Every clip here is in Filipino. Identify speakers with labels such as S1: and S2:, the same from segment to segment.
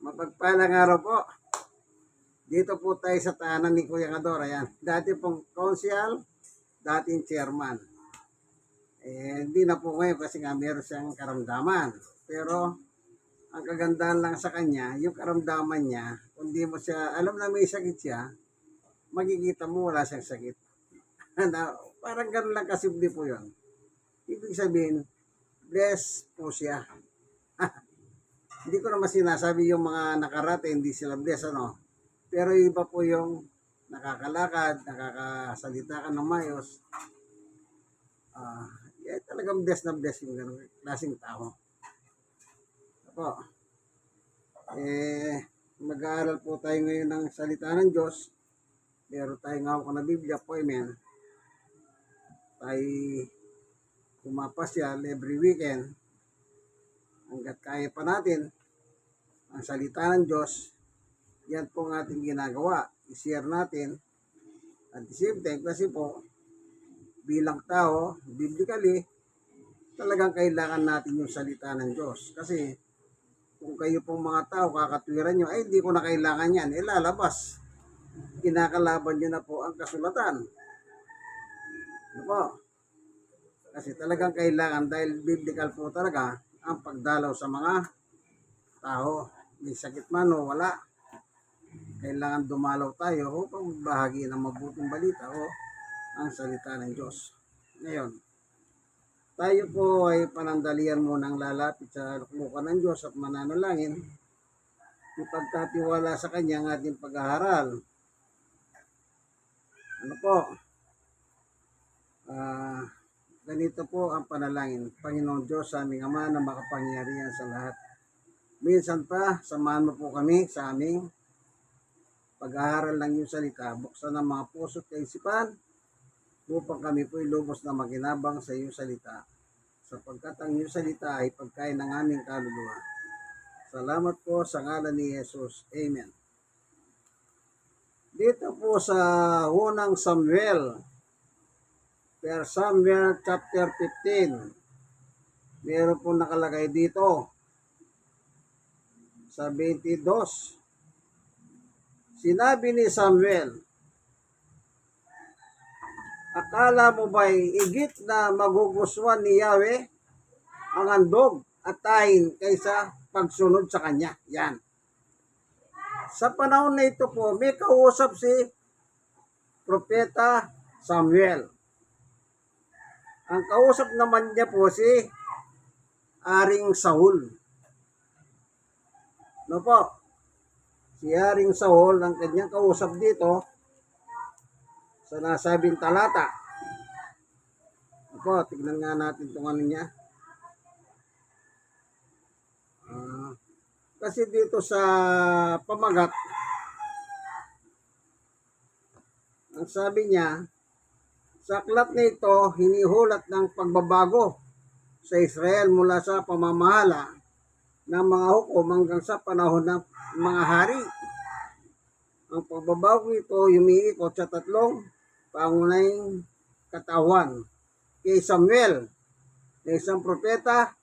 S1: Mapagpalang araw po. Dito po tayo sa tahanan ni Kuya Kador. Ayan. Dati pong council, dating chairman. Hindi na po ngayon kasi nga meron siyang karamdaman. Pero ang kagandahan lang sa kanya, yung karamdaman niya, kung di mo siya, alam na may sakit siya, makikita mo wala siyang sakit. Parang ganun lang kasimple po yun. Ibig sabihin, blessed po siya. Hindi ko naman sinasabi yung mga nakarate, hindi sila blessed, ano. Pero iba po yung nakakalakad, nakakasalita ka ng mayos. Talagang blessed na blessed yung ganun, klaseng tao. Ako, mag-aaral po tayo ngayon ng salita ng Diyos. Meron tayong hawak na Biblia po, amen. Tayo pumapasyal every weekend. Hanggat kaya pa natin ang salita ng Diyos, yan po ang ating ginagawa. I-share natin. At the same time, kasi po, bilang tao, biblically, talagang kailangan natin yung salita ng Diyos. Kasi, kung kayo pong mga tao, kakatwiran nyo, ay hindi ko na kailangan yan, lalabas. Kinakalaban nyo na po ang kasulatan. Ano po? Kasi talagang kailangan, dahil biblical po talaga, ang pagdalaw sa mga tao. May sakit man o wala. Kailangan dumalaw tayo upang bahagi ng mabuting balita o ang salita ng Diyos. Ngayon, tayo po ay panandalian munang lalapit sa luklukan ng Diyos at mananalangin. Ipagkatiwala sa Kanya ang ating pag-aaral. Ano po? Ganito po ang panalangin. Panginoon Diyos, sa aming Ama na makapangyarihan sa lahat. Minsan pa, samahan mo po kami sa aming pag-aaral ng iyong salita. Buksan ang mga puso at kaisipan upang kami po lubos na makinabang sa iyong salita. Sapagkat ang iyong salita ay pagkain ng aming kaluluwa. Salamat po sa ngalan ni Jesus. Amen. Dito po sa unang Samuel, 1 Samuel chapter 15, meron po nakalagay dito sa 22. Sinabi ni Samuel, akala mo ba'y igit na magugustuhan ni Yahweh ang handog at tahin kaysa pagsunod sa Kanya? Yan. Sa panahon na ito po, may kausap si Propeta Samuel. Ang kausap naman niya po si Haring Saul. No po? Si Haring Saul, ang kanyang kausap dito sa nasabing talata. Opo, tignan nga natin itong ano niya. Kasi dito sa pamagat, ang sabi niya, sa aklat na ito, hinihulat ng pagbabago sa Israel mula sa pamamahala ng mga hukom hanggang sa panahon ng mga hari. Ang pagbabago ito yumiikot sa tatlong pangunahing katawan. Kay Samuel, na isang propeta,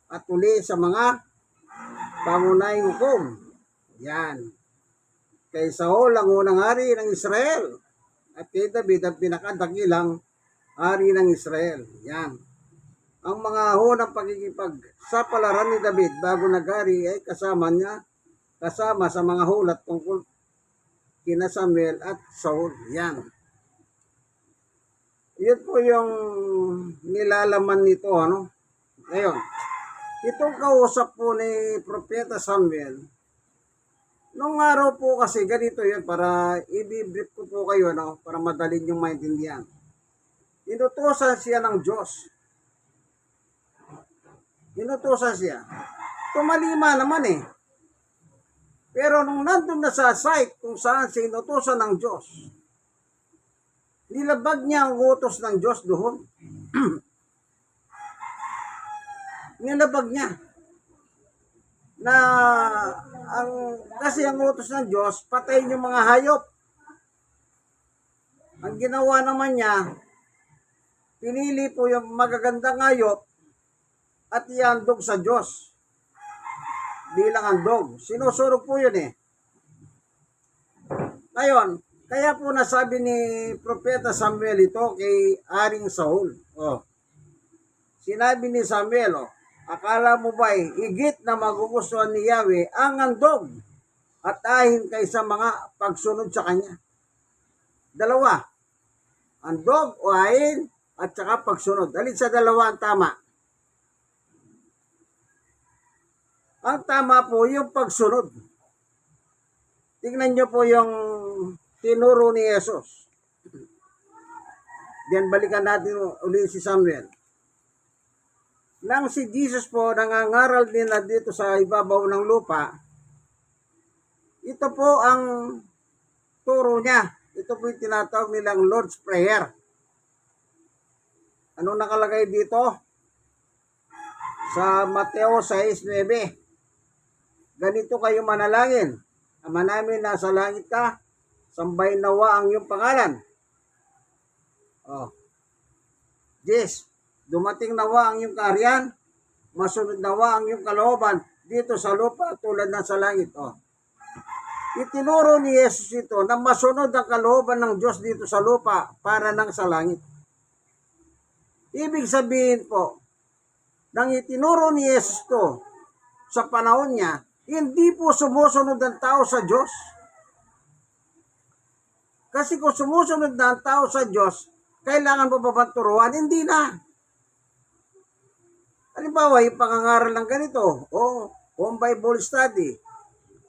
S1: at uli sa mga pangunahing hukom. Yan. Kay Saul, ang unang hari ng Israel. At kay David, ang pinakadakilang hari ng Israel. Yan. Ang mga unang pakikipagsapalaran ni David bago naghari ay kasama sa mga hulat tungkol kina Samuel at Saul. Yan. Yun po yung nilalaman nito, ano? Ngayon, itong kausap po ni Propeta Samuel, nung araw po kasi ganito yun, para i-brief ko po kayo, no? Para madali niyong maintindihan. Inutusan siya ng Diyos. Inutusan siya. Tumalima naman eh. Pero nung nandun na sa site kung saan siya inutusan ng Diyos, nilabag niya ang utos ng Diyos doon. Nilabag niya. Kasi ang utos ng Diyos, patayin yung mga hayop. Ang ginawa naman niya, pinili po yung magagandang hayop at ihandog sa Diyos. bilang handog. Sinusunog po yun eh. Ngayon, kaya po nasabi ni Propeta Samuel ito kay Haring Saul. Oh. Sinabi ni Samuel, akala mo ba'y higit na magugustuhan ni Yahweh ang handog at ahin kaysa mga pagsunod sa kanya? Dalawa, handog o ahin at saka pagsunod. Alin sa dalawa ang tama? Ang tama po yung pagsunod. Tingnan nyo po yung tinuro ni Jesus. Diyan balikan natin ulit si Samuel. Nang si Jesus po nangangaral din na dito sa ibabaw ng lupa, ito po ang turo niya. Ito po yung tinatawag nilang Lord's Prayer. Ano nakalagay dito? Sa Mateo 6:9. Ganito kayo manalangin. Ama namin nasa langit ka, sambahin nawa ang iyong pangalan. Yes. Dumating nawa ang iyong kaharian, masunod nawa ang iyong kalooban dito sa lupa tulad ng sa langit. Itinuro ni Jesus ito na masunod ang kalooban ng Diyos dito sa lupa para nang sa langit. Ibig sabihin po, nang itinuro ni Jesus ito sa panahon niya, hindi po sumusunod ang tao sa Diyos. Kasi kung sumusunod na ang tao sa Diyos, kailangan pa ba bang turuan? Hindi na. Halimbawa, yung pangangaral ng ganito, home Bible study,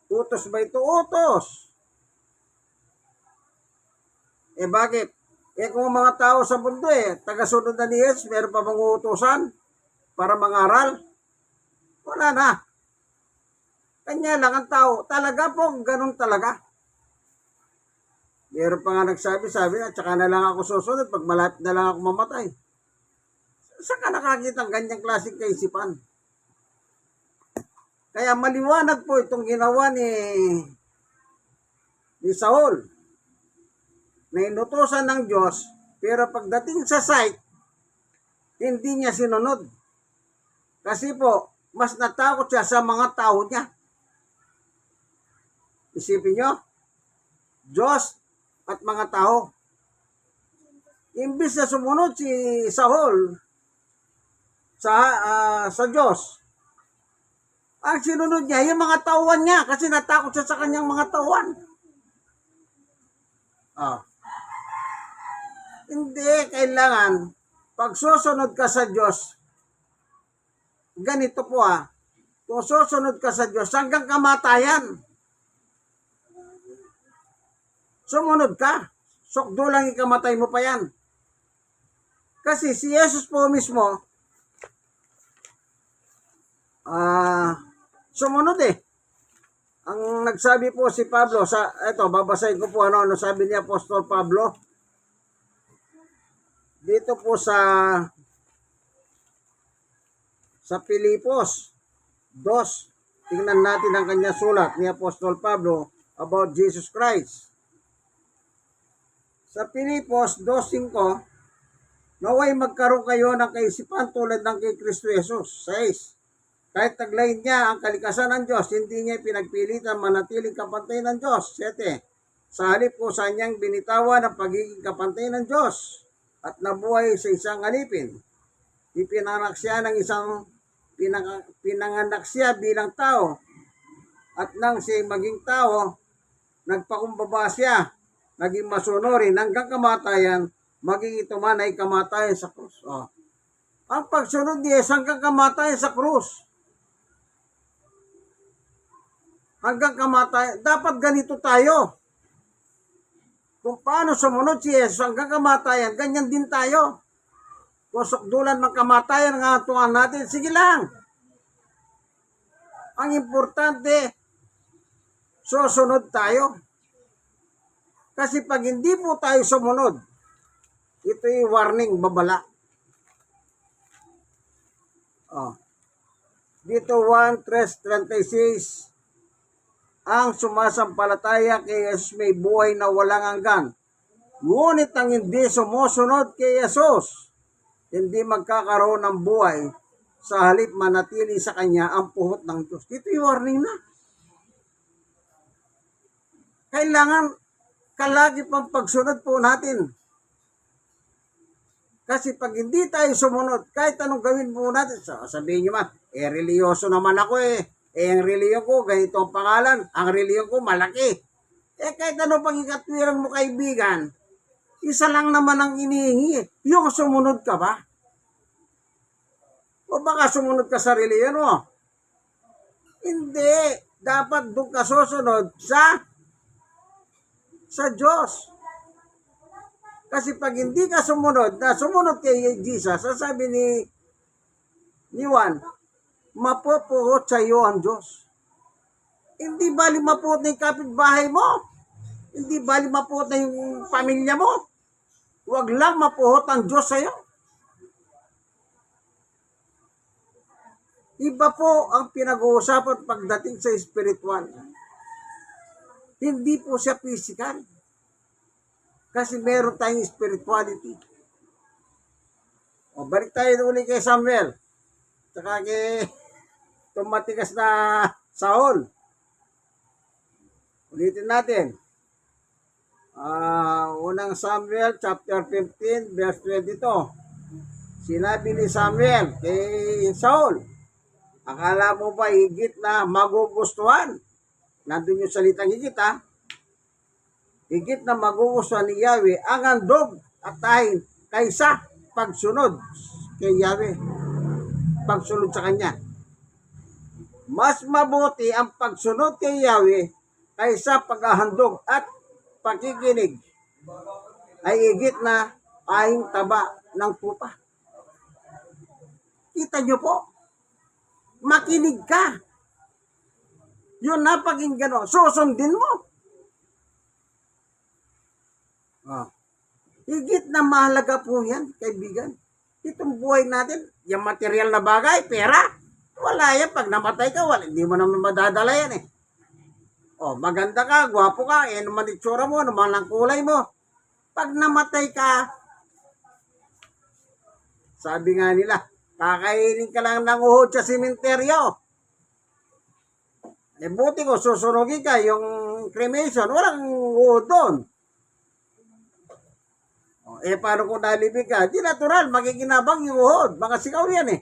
S1: utos ba ito? Utos. Bakit? Kung mga tao sa mundo tagasunod na ni Jesus, meron pa bang uutusan para mangaral? Wala na. Kanya lang ang tao. Talaga po, ganun talaga. Meron pa nga nagsabi, at saka na lang ako susunod pag malapit na lang ako mamatay. Saan ka nakakita ng ganyang klaseng kaisipan? Kaya maliwanag po itong ginawa ni Saul na inutusan ng Diyos, pero pagdating sa site, hindi niya sinunod. Kasi po, mas natakot siya sa mga tao niya. Isipin nyo, Diyos at mga tao. Imbis na sumunod si Saul sa Diyos, ang sinunod niya, yung mga tauhan niya, kasi natakot siya sa kanyang mga tauhan. Hindi, kailangan, pag susunod ka sa Diyos, ganito po kung susunod ka sa Diyos, hanggang kamatayan, sumunod ka, sukdo lang ikamatay mo pa yan. Kasi si Jesus po mismo, sumunod Ang nagsabi po si Pablo babasahin ko po ano sabi ni Apostol Pablo dito po sa Filipos 2. Tingnan natin ang kanya sulat ni Apostol Pablo about Jesus Christ. Sa Filipos 2:5, naway magkaroon kayo ng kaisipan tulad ng kay Kristo Jesus. 6. Kahit taglayin niya ang kalikasan ng Diyos, hindi niya pinagpilitan manatiling kapantay ng Diyos. 7. Sa halip ko sa niyang binitawan ang pagiging kapantay ng Diyos at nabuhay sa isang alipin. Pinanganak siya bilang tao at nang siya maging tao, nagpakumbaba siya, naging masunurin hanggang kamatayan, maging ito man ay kamatayan sa krus. Ang pagsunod niya hanggang kamatayan sa krus. Hanggang kamatayan. Dapat ganito tayo. Kung paano sumunod si Jesus hanggang kamatayan, ganyan din tayo. Kung sukdulan ng kamatayan ang atungan natin, sige lang. Ang importante, susunod tayo. Kasi pag hindi po tayo sumunod, ito'y warning, babala. Dito 1:36, ang sumasampalataya kay Jesus may buhay na walang hanggan. Ngunit ang hindi sumusunod kay Jesus, hindi magkakaroon ng buhay sa halip manatili sa kanya ang puhot ng Diyos. Ito yung warning na. Kailangan kalagi pang pagsunod po natin. Kasi pag hindi tayo sumunod, kahit anong gawin po natin, sabihin nyo religyoso naman ako ang reliyon ko, ganito ang pangalan, ang reliyon ko malaki. Kahit ano pang ikatwirang mo kaibigan, isa lang naman ang inihingi. Yung sumunod ka ba? O baka sumunod ka sa reliyon mo? Hindi. Dapat doon ka susunod sa Diyos. Kasi pag hindi ka sumunod kay Jesus, sasabi ni Juan, mapupuhot sa iyo ang Diyos. Hindi bali mapuhot na yung kapitbahay mo. Hindi bali mapuhot na yung pamilya mo. Huwag lang mapuhot ang Diyos sa iyo. Iba po ang pinag-uusapan pagdating sa spiritual. Hindi po siya physical. Kasi meron tayong spirituality. O, balik tayo ulit kay Samuel. Tsaka kay tumatigas na Saul. Ulitin natin. Unang Samuel chapter 15 verse 22. Sinabi ni Samuel kay Saul, akala mo ba higit na magugustuhan? Nandun yung salitang higit higit na magugustuhan ni Yahweh ang handog at tahin kaysa pagsunod kay Yahweh. Pagsunod sa Kanya. Mas mabuti ang pagsunod kay Yahweh kaysa paghahandog at pakikinig ay higit na ahing taba ng pupa. Kita nyo po? Makinig ka. Yun na pakinggan mo. Susundin mo. Higit na mahalaga po yan, kaibigan. Itong buhay natin, yung material na bagay, pera, wala yan. Pag namatay ka, hindi mo naman madadala yan maganda ka, gwapo ka, naman itsura mo, naman ang kulay mo. Pag namatay ka, sabi nga nila, kakainin ka lang ng uhod sa simenteryo. Buti ko, susunogin ka, yung cremation, walang uhod doon. Paano kung nalibig ka? Di natural, magiginabang yung uhod. Mga sikaw yan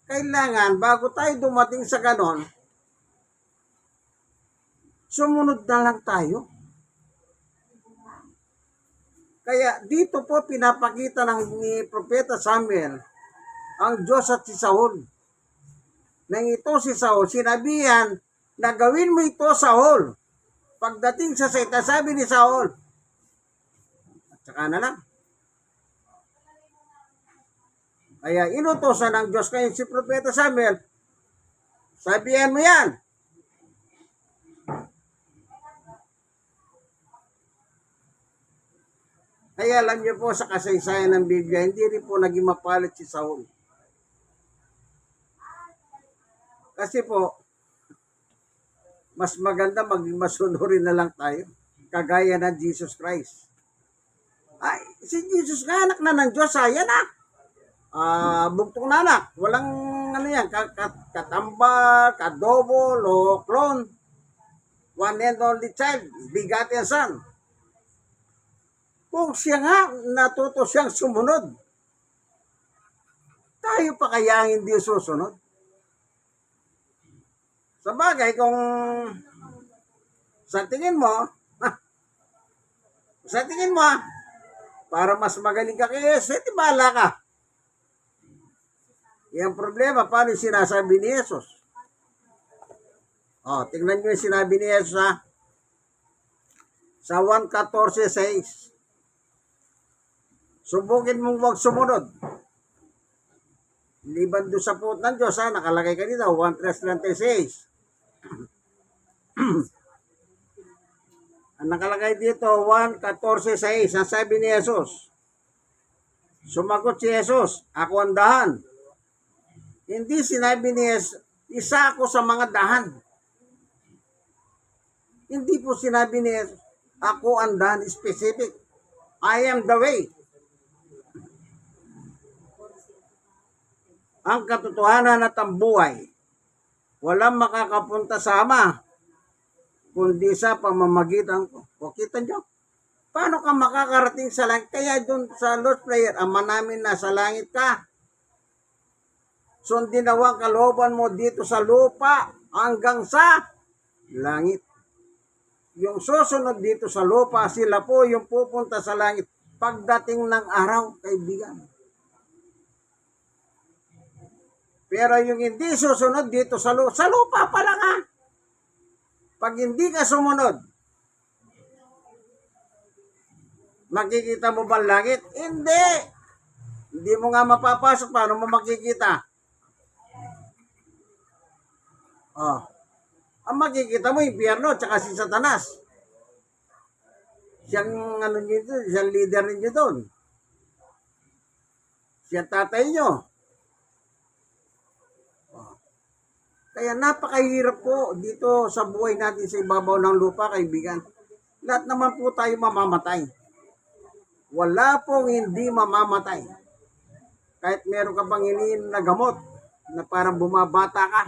S1: Kailangan, bago tayo dumating sa ganon, sumunod na lang tayo. Kaya dito po pinapakita ni Propeta Samuel ang Diyos at si Saul. Nang ito si Saul, sinabihan na gawin mo ito, Saul. Pagdating sa seta, sabi ni Saul, at saka na lang. Kaya inutosan ng Diyos kayo si Propeta Samuel, sabihan mo yan. Kaya alam niyo po sa kasaysayan ng Biblia, hindi rin po naging mapalit si Saul. Kasi po, mas maganda maging masunurin na lang tayo. Kagaya ng Jesus Christ. Si Jesus nga anak na ng Diyos, ayan bugtong na anak. Walang katambal, kadobol, o clone. One and only child, begotten son. Kung siya nga, natuto siyang sumunod, tayo pa kaya hindi susunod? Sa bagay, kung sa tingin mo, para mas magaling ka kay Jesus, bahala ka. Yung problema, paano yung sinasabi ni Jesus? Tingnan nyo yung sinabi ni Jesus sa 1:14-6. Subukin mong huwag sumunod. Liban doon sa puot ng Diyos, nakalagay ka dito, 1:36. Ang nakalagay dito, 1:14-6, ang sabi ni Jesus. Sumagot si Jesus, ako ang dahan. Hindi sinabi ni Jesus, isa ako sa mga dahan. Hindi po sinabi ni Jesus, ako ang dahan specific. I am the way. ang katotohanan at ang buhay. Walang makakapunta sa Ama, kundi sa pamamagitan ko. O kita nyo? Paano ka makakarating sa langit? Kaya doon sa Lord's Prayer, Ama namin nasa langit ka. Sundin nawa ang kalooban mo dito sa lupa hanggang sa langit. Yung susunod dito sa lupa, sila po yung pupunta sa langit pagdating ng araw, kaibigan. Pero yung hindi susunod dito sa lupa pa lang ha. Pag hindi ka sumunod, makikita mo ba langit? Hindi. Hindi mo nga mapapasok. Paano mo makikita? Oh. Ang makikita mo, impyerno, tsaka si Satanas. Siyang, siyang leader ninyo doon. Siyang tatay nyo. Oh. Kaya napakahirap po dito sa buhay natin sa ibabaw ng lupa, kaibigan. Lahat naman po tayo mamamatay. Wala pong hindi mamamatay. Kahit meron ka pang iniinom na gamot na parang bumabata ka.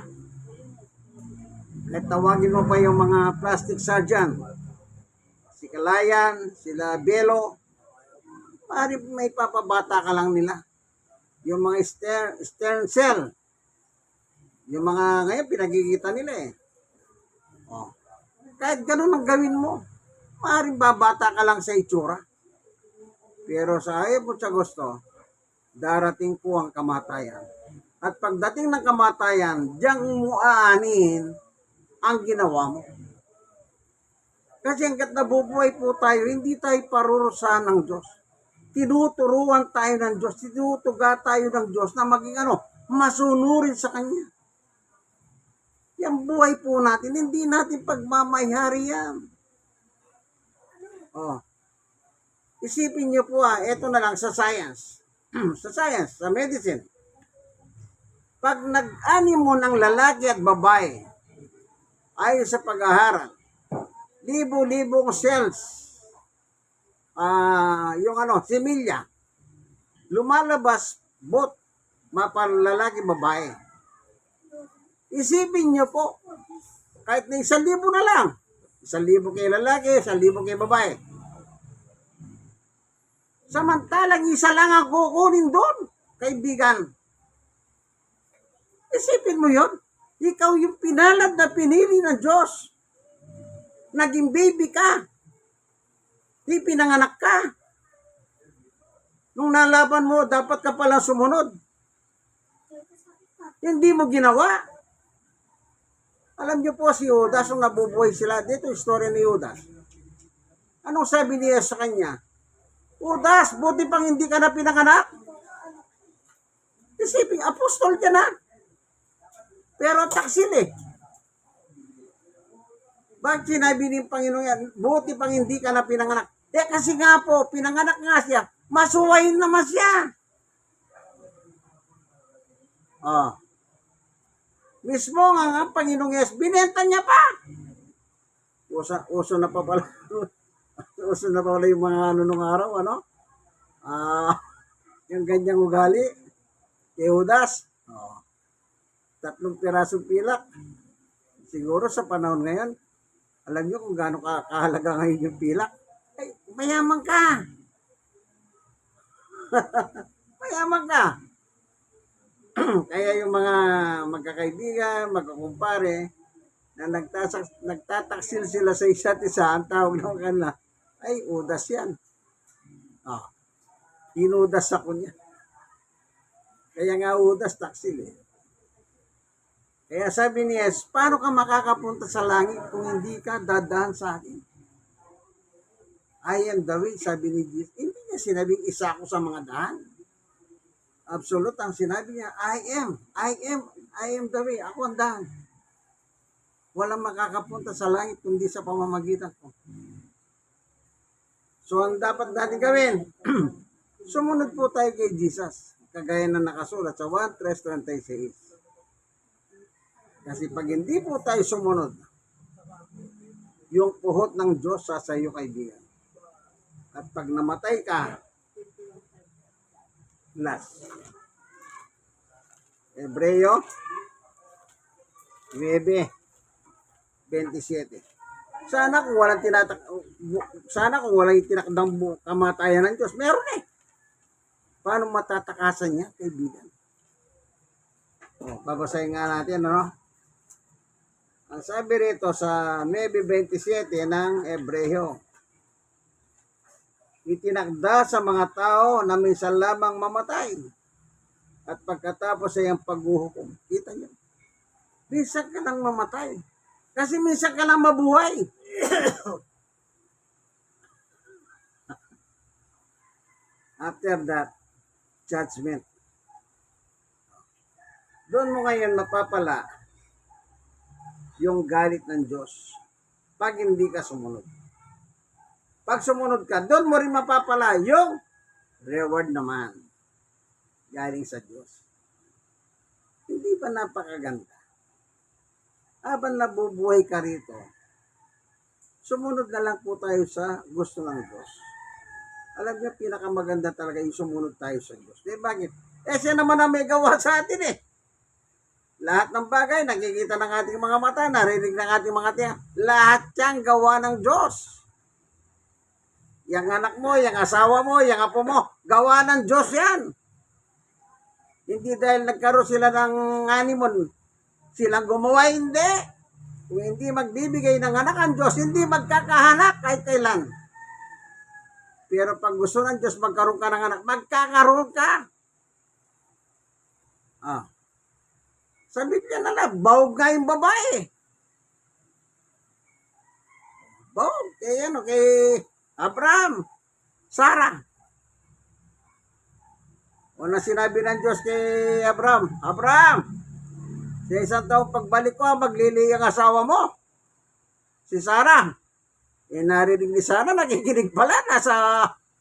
S1: Kahit tawagin mo pa yung mga plastic surgeon, si Kalayan, sila Belo, may papabata ka lang nila. Yung mga stem cell, yung mga ngayon pinagkikita nila eh. Oh. Kahit ganun ang gawin mo, maaaring babata ka lang sa itsura. Pero sa ayaw mo sa gusto, darating po ang kamatayan. At pagdating ng kamatayan, diyang mo aanin ang ginawa mo. Kasi hanggat nabubuhay po tayo, hindi tayo parurusahan ng Diyos. Tinuturuan tayo ng Diyos, tinutuga tayo ng Diyos na maging masunurin sa Kanya. Yung buhay po natin, hindi natin pagmamayari yan. Oh. Isipin niyo po eto na lang sa science. Sa science, sa medicine. Pag nag-ani mo ng lalaki at babae, ayon sa pag-aaral, libo-libong cells, similya, lumalabas bot, mapalalaki babae. Isipin nyo po, kahit na 1,000 na lang, 1,000 kay lalaki, 1,000 kay babae. Samantalang isa lang ang kukunin doon, kaibigan. Isipin mo yon. Ikaw yung pinalad na pinili ng Diyos. Naging baby ka. Di pinanganak ka. Nung nalaban mo, dapat ka pala sumunod. Hindi mo ginawa. Alam niyo po si Judas, nung nabubuhay sila, dito yung story ni Judas. Anong sabi niya sa kanya? Judas, buti pang hindi ka na pinanganak. Isipin, apostol ka na. Pero taksil eh. Bakit sinabi ng Panginoon yan? Buti pang hindi ka na pinanganak. Kasi nga po, pinanganak nga siya. Masuwayin naman siya. Mismo nga Panginoong Yes, binenta niya pa. Uso na pa pala. Uso na pa pala yung mga nung araw, yung ganyang ugali. Kay Judas. 3 pirasong pilak. Siguro sa panahon ngayon, alam nyo kung gaano kahalaga ngayon yung pilak. Ay, mayaman ka. Mayaman ka. Kaya yung mga magkakaibigan, magkakumpare, na nagtataksil sila sa isa't isa, ang tawag ng kanila, ay, udas yan. Inudas ako niya. Kaya nga udas, taksil eh. Kaya sabi ni Yes, paano ka makakapunta sa langit kung hindi ka dadaan sa akin? I am the way, sabi ni Jesus. Hindi niya sinabing isa ako sa mga daan. Absolute ang sinabi niya, I am the way, ako ang daan. Walang makakapunta sa langit kundi sa pamamagitan ko. So, ang dapat natin gawin, sumunod po tayo kay Jesus, kagaya na nakasulat sa 1:3:26. Kasi pag hindi po tayo sumunod, yung puhot ng Diyos sa iyo, kaibigan. At pag namatay ka, last. Hebreo 9:27. Sana kung walang tinakdang kamatayan ng Diyos, meron eh. Paano matatakasan niya, kaibigan? Babasahin nga natin, ano? Ang sabi rito sa 9:27 ng Hebreo, itinakda sa mga tao na minsan lamang mamatay at pagkatapos ay ang paghuhukom. Kita niyo? Minsan ka lang mamatay. Kasi minsan ka lang mabuhay. After that, judgment. Doon mo ngayon mapapala yung galit ng Diyos pag hindi ka sumunod. Pag sumunod ka, doon mo rin mapapala yung reward naman galing sa Diyos. Hindi ba napakaganda? Habang nabubuhay ka rito, sumunod na lang po tayo sa gusto ng Diyos. Alam niyo, pinakamaganda talaga yung sumunod tayo sa Diyos. Bakit? Siya naman ang may gawa sa atin eh. Lahat ng bagay, nakikita ng ating mga mata, narinig ng ating mga tiyan. Lahat yan gawa ng Diyos. Yang anak mo, yang asawa mo, yang apo mo, gawa ng Diyos yan. Hindi dahil nagkaroon sila ng honeymoon, silang gumawa, hindi. Kung hindi magbibigay ng anak ang Diyos, hindi magkakahanap kahit kailan. Pero pag gusto ng Diyos magkaroon ka ng anak, magkakaroon ka. Sa Biblia na lang, bawog nga yung babae. Bawog. Kay Abraham, Sarah. Una sinabi ng Diyos kay Abraham, sa isang taong pagbalik ko, maglili ang asawa mo. Si Sarah. Narinig ni Sarah, nakikinig pala,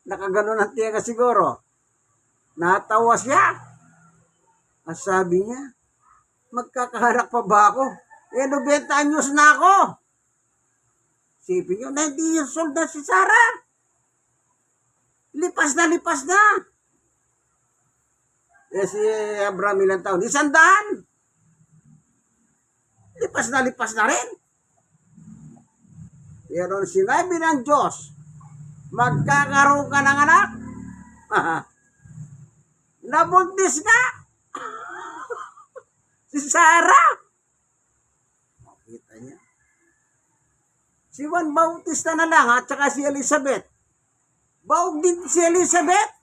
S1: nakaganon ang tiyaga siguro. Natawa siya. Ang sabi niya, magkakaharap pa ba ako? 90 anyos na ako. Sipin nyo, 90 years old na si Sarah. Lipas na. Si Abraham ilang taon? 100. Lipas na rin. Pero sinabi ng Diyos, magkakaroon ka ng anak. Nabuntis ka. Si Sarah. Makita niya. Si Juan Bautista na lang at saka si Elizabeth. Baog din si Elizabeth.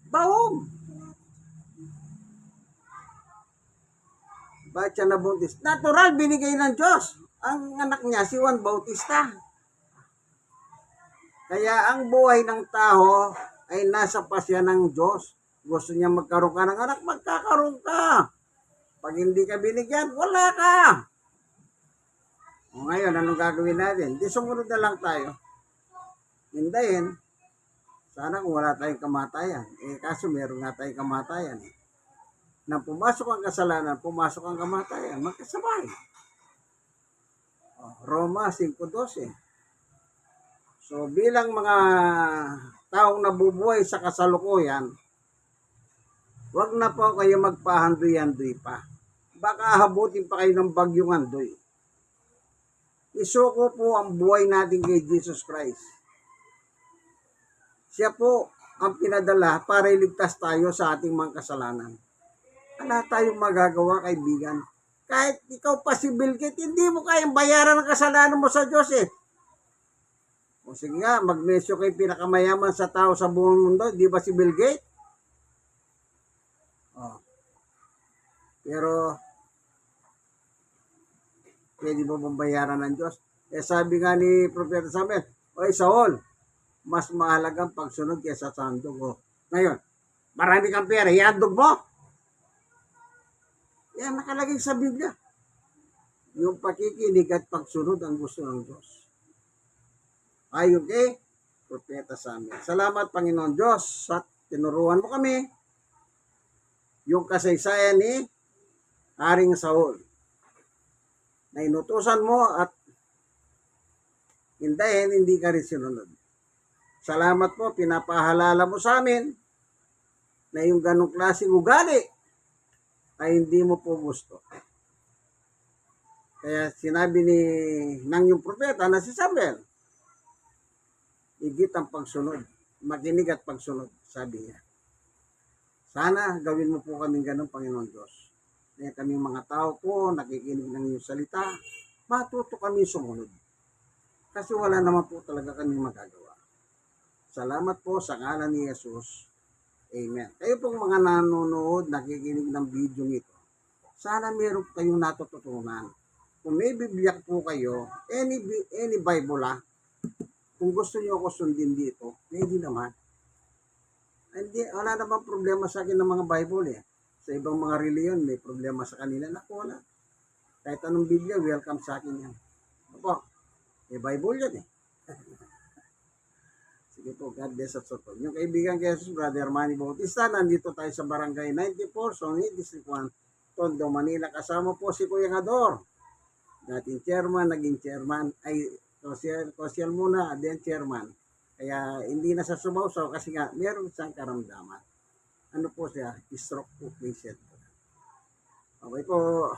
S1: Baog. Bakit siya nabuntis? Natural, binigay ng Diyos. Ang anak niya, si Juan Bautista. Kaya ang buhay ng tao ay nasa pasya ng Diyos. Gusto niya magkaroon ka ng anak, magkakaroon ka. Pag hindi ka binigyan, wala ka. O ngayon, anong gagawin natin? Di sumunod na lang tayo. Hindayin. Sana kung wala tayong kamatayan. Kaso meron nga tayong kamatayan. Nang pumasok ang kasalanan, pumasok ang kamatayan. Magkasabay. Roma 5:12. So bilang mga taong nabubuhay sa kasalukuyan, wag na po kayo magpahandoy-handoy pa. Baka habutin pa kayo ng bagyong handoy. Isuko po ang buhay natin kay Jesus Christ. Siya po ang pinadala para iligtas tayo sa ating mga kasalanan. Wala tayong magagawa, kaibigan. Kahit ikaw pa si Bill Gates, hindi mo kayang bayaran ang kasalanan mo sa Diyos eh. O sige nga, mag-mesyo kay pinakamayaman sa tao sa buong mundo, di ba si Bill Gates? Pero, pwede mo bang bayaran ng Diyos? Sabi nga ni Propeta Samuel, oy Saul, mas mahalagang pagsunod kaysa sa handog ko. Ngayon, marami kang pera, ihandog mo. Yan nakalagay sa Biblia. Yung pakikinig at pagsunod ang gusto ng Diyos. Ayon kay Propeta Samuel. Salamat Panginoon Diyos sa tinuruan mo kami yung kasaysayan ni Haring Saul na inutusan mo at hindahin, hindi ka rin sinunod. Salamat po, pinapahalala mo sa amin na yung ganong klaseng ugali ay hindi mo po gusto. Kaya sinabi ng yung propeta na si Samuel, higit ang pagsunod, makinig at pagsunod, sabi niya. Sana gawin mo po kaming ganun, Panginoon Diyos. Kaya kaming mga tao po, nakikinig ng iyong salita, matuto kami sumunod. Kasi wala naman po talaga kaming magagawa. Salamat po sa ngalan ni Jesus. Amen. Kayo pong mga nanonood, nakikinig ng video nito, sana meron kayong natututunan. Kung may Biblia po kayo, any Bible kung gusto niyo ako sundin dito, hindi naman. Hindi, wala namang problema sa akin ng mga Bible eh. Sa ibang mga reliyon, may problema sa kanila. Naku, wala. Kahit anong Biblia, welcome sa akin yan. Opo, may Bible yan eh. Sige po, God bless at support. Yung kaibigan kay Jesus, Brother Manny Bautista, nandito tayo sa Barangay 94, Sonny, District 1, Tondo, Manila. Kasama po si Kuya Ngador. Dating chairman, naging chairman, ay social muna, then chairman. Kaya hindi na sa sumausaw kasi nga meron siyang karamdaman. Ano po siya? Stroke po patient. Okay po.